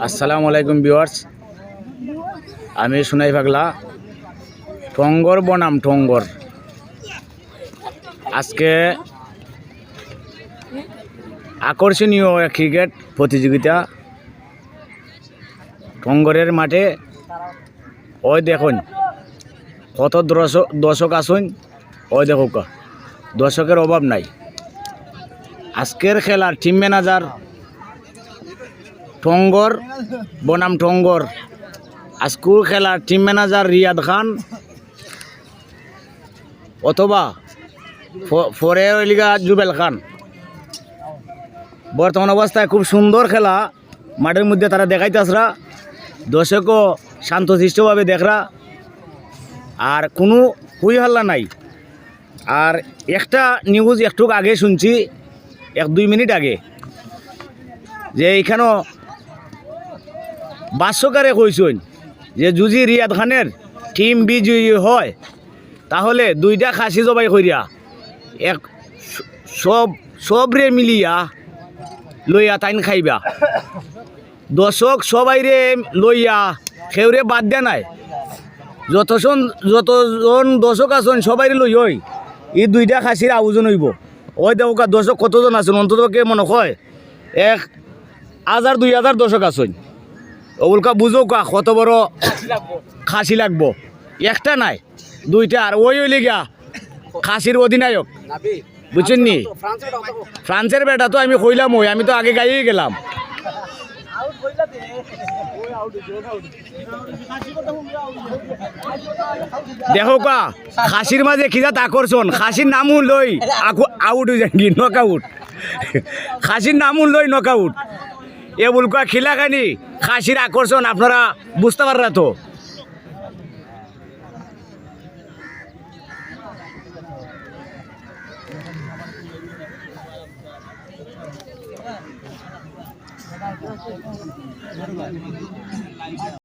আসসালামু আলাইকুম ভিউয়ার্স, আমি সুনাই পাগলা টঙ্গর বনাম টঙ্গর। আজকে আকর্ষণীয় ক্রিকেট প্রতিযোগিতা টঙ্গরের মাঠে। ওই দেখুন কত দর্শক আসুন, ওই দেখো দর্শকের অভাব নাই। আজকের খেলার টিম ম্যানেজার টঙ্গর বনাম টঙ্গর। আজকের খেলার টিম ম্যানেজার রিয়াদ খান অথবা ফরে লিগা জুবেল খান। বর্তমান অবস্থায় খুব সুন্দর খেলা মাঠের মধ্যে তারা দেখাইতেছরা, দর্শকও শান্তশিষ্টভাবে দেখরা, আর কোনো হুই হাল্লা নাই। আর একটা নিউজ একটু আগে শুনছি, 1-2 মিনিট আগে, যে এইখানেও বাস্যকারে কইসেন যে যদি রিয়াদ খানের টিম বিজয়ী হয় তাহলে 2টা খাসি জবাই করিয়া এক সবরে মিলিয়া লইয়া তাইন খাইবা। দর্শক সবাইরে লইয়া খেউরে বাদ দেয়া নাই, যতজন দর্শক আছেন সবাই লই হই এই 2টা খাসির আয়োজন হইব। ওই দেখা দর্শক কতজন আছেন, অন্তত কে মনে হয় 1000-2000 দর্শক আছেন। ওগুলকা বুঝো কত বড় খাসি লাগবো, একটা নাই 2টা। আর ওই লিগা খাসির অধিনায়ক বুঝছেন নি, ফ্রান্সের বেটা তো আমি কইলাম, আমি তো আগে গাইয়ে গেলাম। দেখো খাসির মাঝে খিজাত আকর্ষণ, খাসির নাম লই আউট হয়ে যান, নক আউট। খাসির নাম লই নক আউট। এ বলকা খিলাখানি খাসির আকর্ষণ আপনারা বুঝতে পাররা তো।